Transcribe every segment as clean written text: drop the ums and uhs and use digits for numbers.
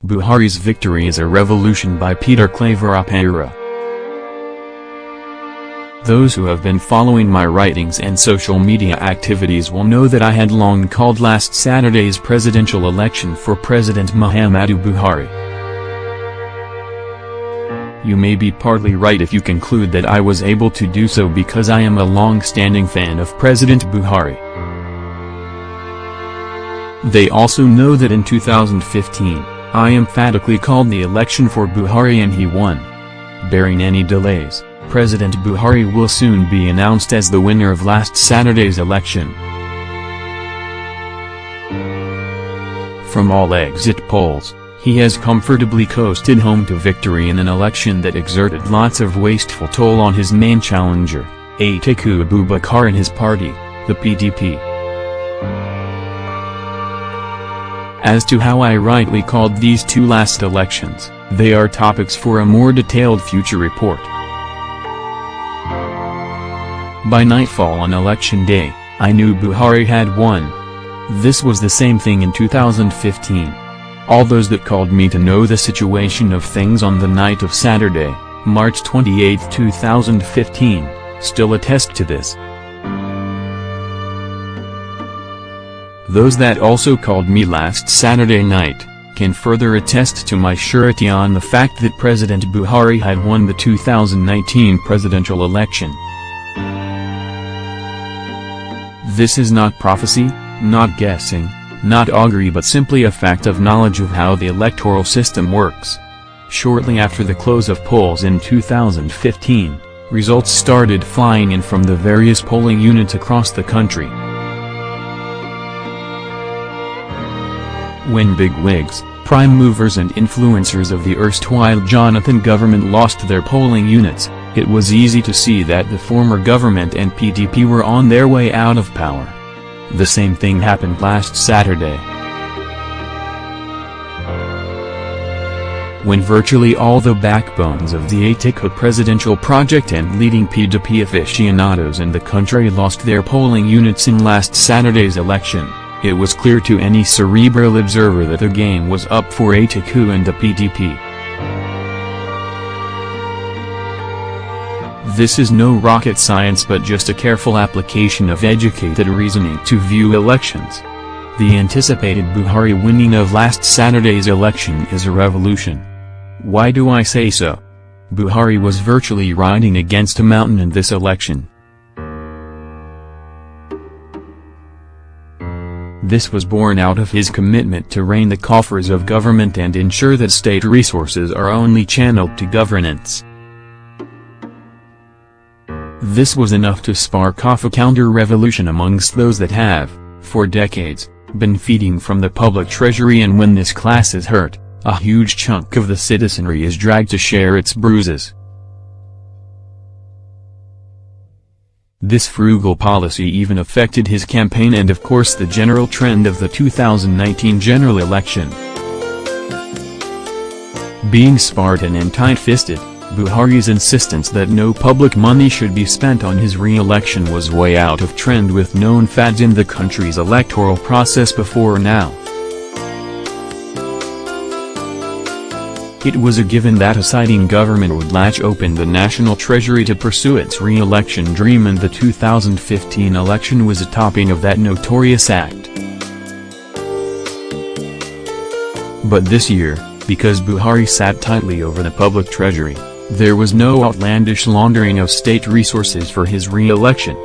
Buhari's victory is a revolution by Claver. Oparah. Those who have been following my writings and social media activities will know that I had long called last Saturday's presidential election for President Muhammadu Buhari. You may be partly right if you conclude that I was able to do so because I am a long-standing fan of President Buhari. They also know that in 2015, I emphatically called the election for Buhari and he won. Barring any delays, President Buhari will soon be announced as the winner of last Saturday's election. From all exit polls, he has comfortably coasted home to victory in an election that exerted lots of wasteful toll on his main challenger, Atiku Abubakar, and his party, the PDP. As to how I rightly called these two last elections, they are topics for a more detailed future report. By nightfall on election day, I knew Buhari had won. This was the same thing in 2015. All those that called me to know the situation of things on the night of Saturday, March 28, 2015, still attest to this. Those that also called me last Saturday night, can further attest to my surety on the fact that President Buhari had won the 2019 presidential election. This is not prophecy, not guessing, not augury, but simply a fact of knowledge of how the electoral system works. Shortly after the close of polls in 2015, results started flying in from the various polling units across the country. When bigwigs, prime movers and influencers of the erstwhile Jonathan government lost their polling units, it was easy to see that the former government and PDP were on their way out of power. The same thing happened last Saturday, when virtually all the backbones of the Atiku presidential project and leading PDP aficionados in the country lost their polling units in last Saturday's election. It was clear to any cerebral observer that the game was up for Atiku and the PDP. This is no rocket science but just a careful application of educated reasoning to view elections. The anticipated Buhari winning of last Saturday's election is a revolution. Why do I say so? Buhari was virtually riding against a mountain in this election. This was born out of his commitment to rein the coffers of government and ensure that state resources are only channeled to governance. This was enough to spark off a counter-revolution amongst those that have, for decades, been feeding from the public treasury, and when this class is hurt, a huge chunk of the citizenry is dragged to share its bruises. This frugal policy even affected his campaign and of course the general trend of the 2019 general election. Being Spartan and tight-fisted, Buhari's insistence that no public money should be spent on his re-election was way out of trend with known fads in the country's electoral process before now. It was a given that a sitting government would latch open the national treasury to pursue its re-election dream, and the 2015 election was a topping of that notorious act. But this year, because Buhari sat tightly over the public treasury, there was no outlandish laundering of state resources for his re-election.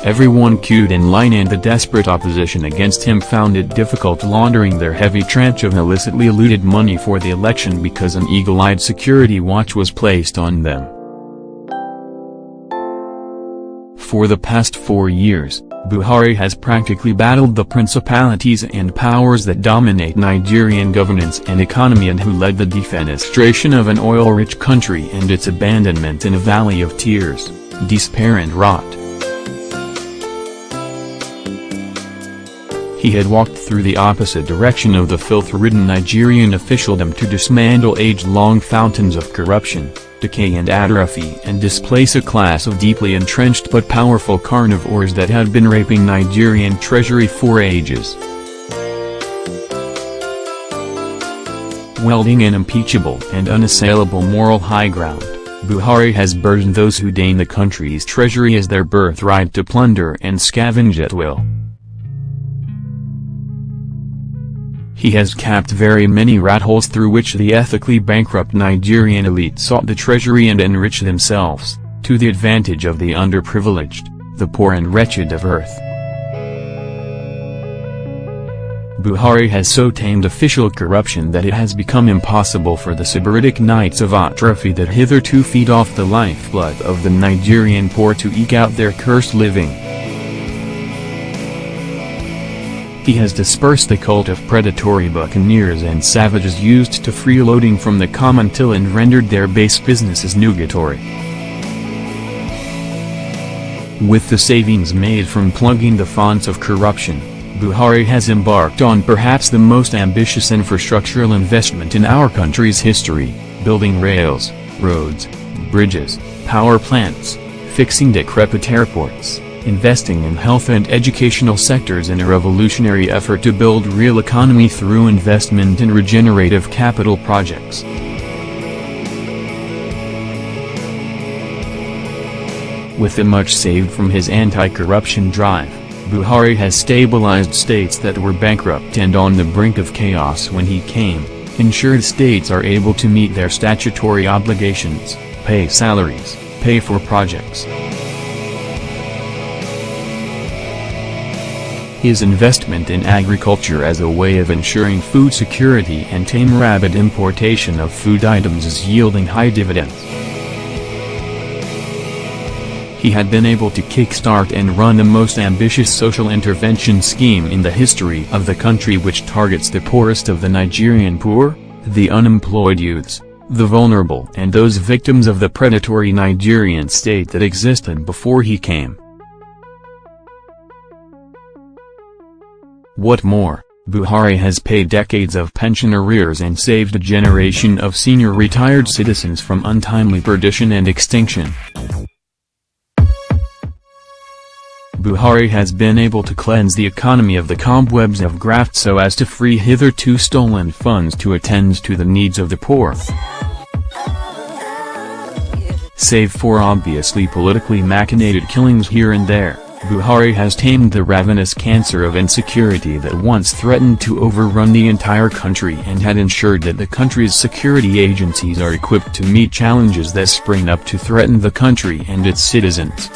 Everyone queued in line, and the desperate opposition against him found it difficult laundering their heavy tranche of illicitly looted money for the election because an eagle-eyed security watch was placed on them. For the past 4 years, Buhari has practically battled the principalities and powers that dominate Nigerian governance and economy and who led the defenestration of an oil-rich country and its abandonment in a valley of tears, despair and rot. He had walked through the opposite direction of the filth-ridden Nigerian officialdom to dismantle age-long fountains of corruption, decay and atrophy, and displace a class of deeply entrenched but powerful carnivores that had been raping Nigerian treasury for ages. Wielding an impeachable and unassailable moral high ground, Buhari has burdened those who deign the country's treasury as their birthright to plunder and scavenge at will. He has capped very many rat holes through which the ethically bankrupt Nigerian elite sought the treasury and enrich themselves, to the advantage of the underprivileged, the poor and wretched of earth. Buhari has so tamed official corruption that it has become impossible for the sybaritic knights of Oparah that hitherto feed off the lifeblood of the Nigerian poor to eke out their cursed living. He has dispersed the cult of predatory buccaneers and savages used to freeloading from the common till and rendered their base businesses nugatory. With the savings made from plugging the fonts of corruption, Buhari has embarked on perhaps the most ambitious infrastructural investment in our country's history, building rails, roads, bridges, power plants, fixing decrepit airports, investing in health and educational sectors in a revolutionary effort to build real economy through investment in regenerative capital projects. With the much saved from his anti-corruption drive, Buhari has stabilized states that were bankrupt and on the brink of chaos when he came, ensured states are able to meet their statutory obligations, pay salaries, pay for projects. His investment in agriculture as a way of ensuring food security and tame rapid importation of food items is yielding high dividends. He had been able to kickstart and run the most ambitious social intervention scheme in the history of the country, which targets the poorest of the Nigerian poor, the unemployed youths, the vulnerable and those victims of the predatory Nigerian state that existed before he came. What more, Buhari has paid decades of pension arrears and saved a generation of senior retired citizens from untimely perdition and extinction. Buhari has been able to cleanse the economy of the cobwebs of graft so as to free hitherto stolen funds to attend to the needs of the poor. Save for obviously politically machinated killings here and there, Buhari has tamed the ravenous cancer of insecurity that once threatened to overrun the entire country and had ensured that the country's security agencies are equipped to meet challenges that spring up to threaten the country and its citizens.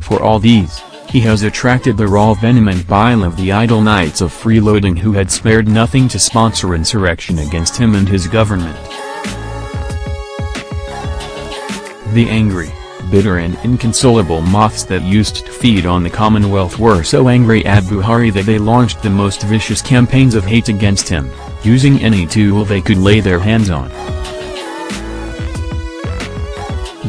For all these, he has attracted the raw venom and bile of the idle knights of freeloading who had spared nothing to sponsor insurrection against him and his government. The angry, bitter and inconsolable moths that used to feed on the Commonwealth were so angry at Buhari that they launched the most vicious campaigns of hate against him, using any tool they could lay their hands on.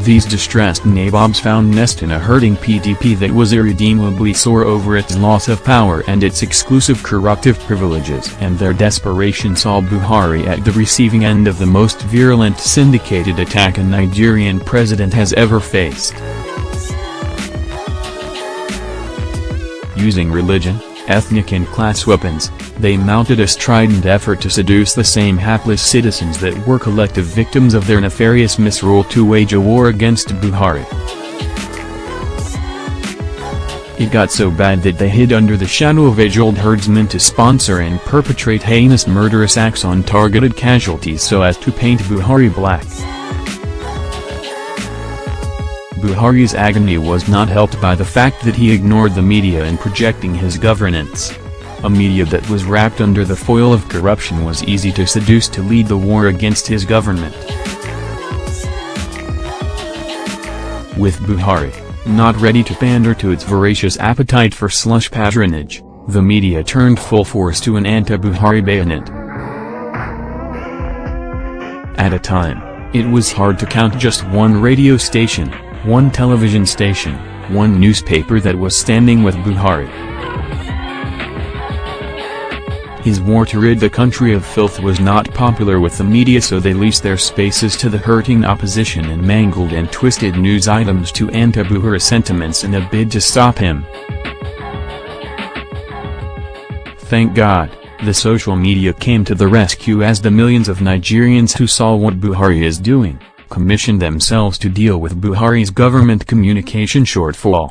These distressed nabobs found nest in a hurting PDP that was irredeemably sore over its loss of power and its exclusive corruptive privileges, and their desperation saw Buhari at the receiving end of the most virulent syndicated attack a Nigerian president has ever faced. Using religion, ethnic and class weapons, they mounted a strident effort to seduce the same hapless citizens that were collective victims of their nefarious misrule to wage a war against Buhari. It got so bad that they hid under the shadow of age-old herdsmen to sponsor and perpetrate heinous murderous acts on targeted casualties so as to paint Buhari black. Buhari's agony was not helped by the fact that he ignored the media in projecting his governance. A media that was wrapped under the foil of corruption was easy to seduce to lead the war against his government. With Buhari not ready to pander to its voracious appetite for slush patronage, the media turned full force to an anti-Buhari bayonet. At a time, it was hard to count just one radio station, one television station, one newspaper that was standing with Buhari. His war to rid the country of filth was not popular with the media, so they leased their spaces to the hurting opposition and mangled and twisted news items to anti-Buhari sentiments in a bid to stop him. Thank God, The social media came to the rescue as the millions of Nigerians who saw what Buhari is doing, commissioned themselves to deal with Buhari's government communication shortfall.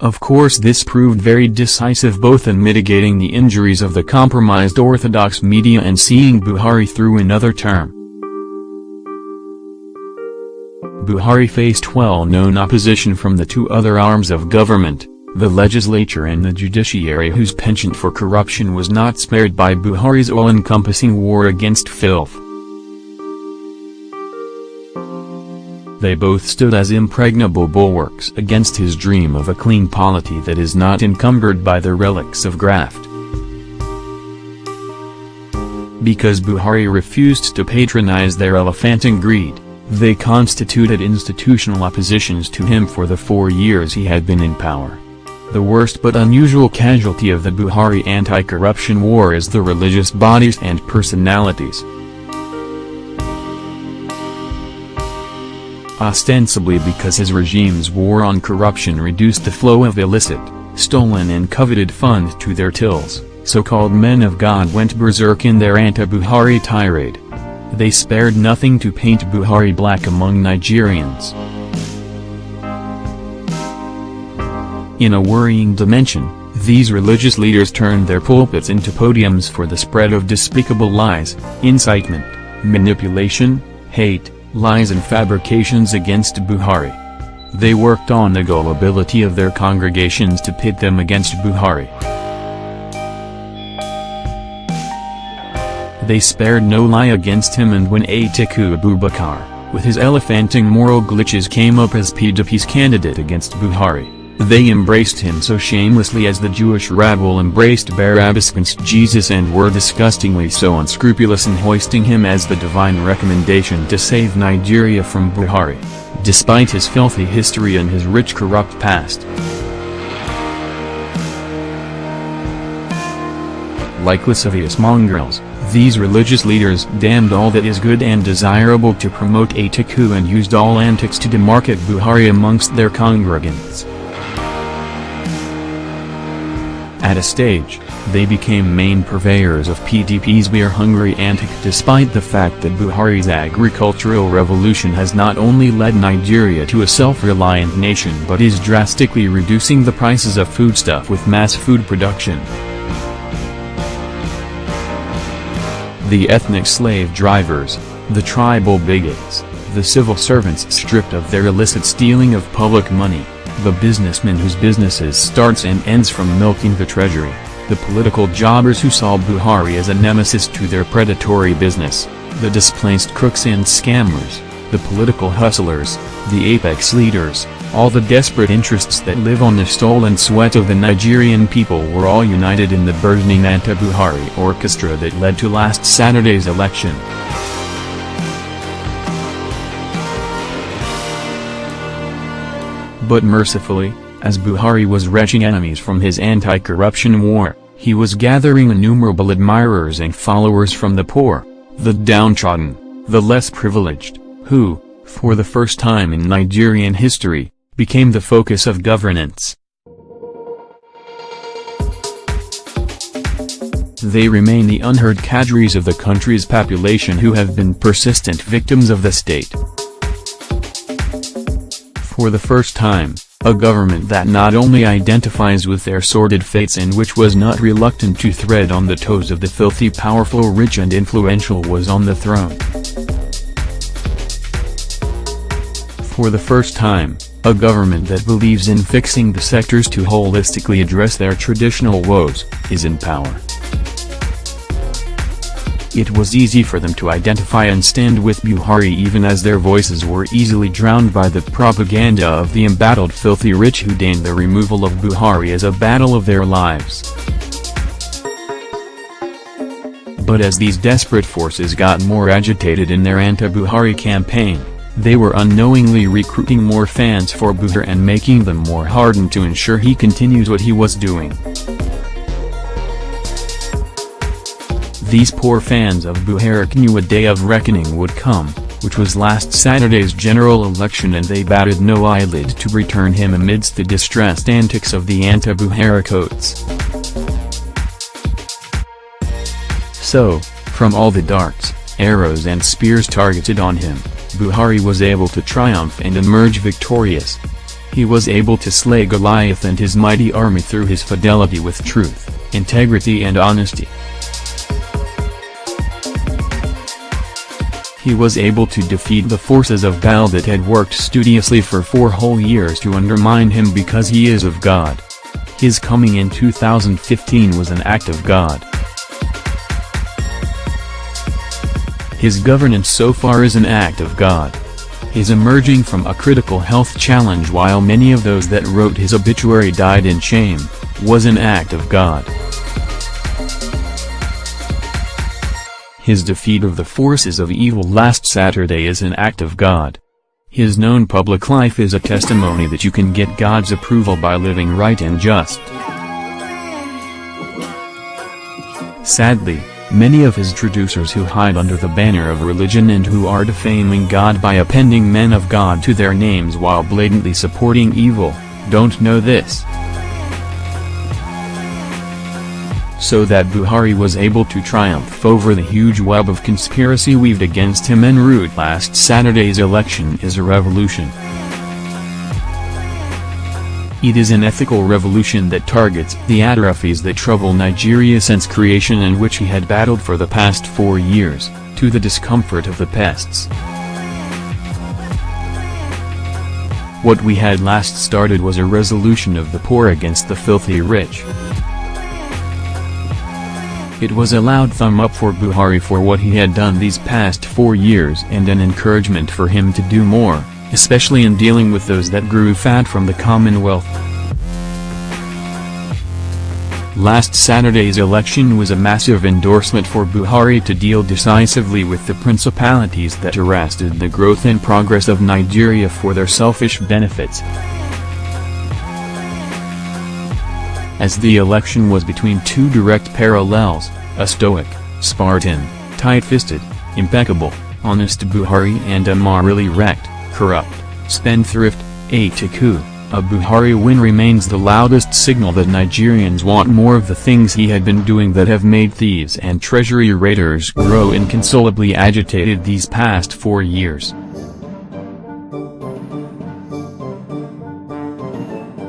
Of course, this proved very decisive both in mitigating the injuries of the compromised orthodox media and seeing Buhari through another term. Buhari faced well-known opposition from the two other arms of government, the legislature and the judiciary, whose penchant for corruption was not spared by Buhari's all-encompassing war against filth. They both stood as impregnable bulwarks against his dream of a clean polity that is not encumbered by the relics of graft. Because Buhari refused to patronize their elephanting greed, they constituted institutional oppositions to him for the 4 years he had been in power. The worst but unusual casualty of the Buhari anti-corruption war is the religious bodies and personalities. Ostensibly because his regime's war on corruption reduced the flow of illicit, stolen and coveted funds to their tills, so-called men of God went berserk in their anti-Buhari tirade. They spared nothing to paint Buhari black among Nigerians. In a worrying dimension, these religious leaders turned their pulpits into podiums for the spread of despicable lies, incitement, manipulation, hate, lies and fabrications against Buhari. They worked on the gullibility of their congregations to pit them against Buhari. They spared no lie against him, and when Atiku Abubakar, with his elephanting moral glitches, came up as PDP's candidate against Buhari, they embraced him so shamelessly as the Jewish rabble embraced Barabbas against Jesus, and were disgustingly so unscrupulous in hoisting him as the divine recommendation to save Nigeria from Buhari, despite his filthy history and his rich corrupt past. Like lascivious mongrels, these religious leaders damned all that is good and desirable to promote Atiku and used all antics to demarcate Buhari amongst their congregants. At a stage, they became main purveyors of PDP's beer-hungry antic, despite the fact that Buhari's agricultural revolution has not only led Nigeria to a self-reliant nation but is drastically reducing the prices of foodstuff with mass food production. The ethnic slave drivers, the tribal bigots, the civil servants stripped of their illicit stealing of public money, the businessmen whose businesses starts and ends from milking the treasury, the political jobbers who saw Buhari as a nemesis to their predatory business, the displaced crooks and scammers, the political hustlers, the apex leaders, all the desperate interests that live on the stolen sweat of the Nigerian people were all united in the burgeoning anti-Buhari orchestra that led to last Saturday's election. But mercifully, as Buhari was wrenching enemies from his anti-corruption war, he was gathering innumerable admirers and followers from the poor, the downtrodden, the less privileged, who, for the first time in Nigerian history, became the focus of governance. They remain the unheard cadres of the country's population who have been persistent victims of the state. For the first time, a government that not only identifies with their sordid fates and which was not reluctant to tread on the toes of the filthy powerful, rich and influential was on the throne. For the first time, a government that believes in fixing the sectors to holistically address their traditional woes, is in power. It was easy for them to identify and stand with Buhari even as their voices were easily drowned by the propaganda of the embattled filthy rich who deigned the removal of Buhari as a battle of their lives. But as these desperate forces got more agitated in their anti-Buhari campaign, they were unknowingly recruiting more fans for Buhari and making them more hardened to ensure he continues what he was doing. These poor fans of Buhari knew a day of reckoning would come, which was last Saturday's general election, and they batted no eyelid to return him amidst the distressed antics of the anti-Buhari coats. So, from all the darts, arrows and spears targeted on him, Buhari was able to triumph and emerge victorious. He was able to slay Goliath and his mighty army through his fidelity with truth, integrity and honesty. He was able to defeat the forces of Baal that had worked studiously for 4 whole years to undermine him because he is of God. His coming in 2015 was an act of God. His governance so far is an act of God. His emerging from a critical health challenge while many of those that wrote his obituary died in shame, was an act of God. His defeat of the forces of evil last Saturday is an act of God. His known public life is a testimony that you can get God's approval by living right and just. Sadly, many of his traducers who hide under the banner of religion and who are defaming God by appending men of God to their names while blatantly supporting evil, don't know this. So that Buhari was able to triumph over the huge web of conspiracy weaved against him en route last Saturday's election is a revolution. It is an ethical revolution that targets the atrophies that trouble Nigeria since creation and which he had battled for the past 4 years, to the discomfort of the pests. What we had last started was a resolution of the poor against the filthy rich. It was a loud thumb up for Buhari for what he had done these past 4 years and an encouragement for him to do more, especially in dealing with those that grew fat from the Commonwealth. Last Saturday's election was a massive endorsement for Buhari to deal decisively with the principalities that arrested the growth and progress of Nigeria for their selfish benefits. As the election was between 2 direct parallels, a stoic, Spartan, tight-fisted, impeccable, honest Buhari and a morally wrecked, corrupt, spendthrift, Atiku, a Buhari win remains the loudest signal that Nigerians want more of the things he had been doing that have made thieves and treasury raiders grow inconsolably agitated these past 4 years.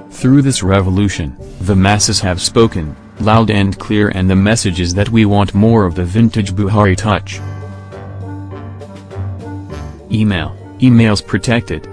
Through this revolution, the masses have spoken, loud and clear, and the message is that we want more of the vintage Buhari touch. Emails protected.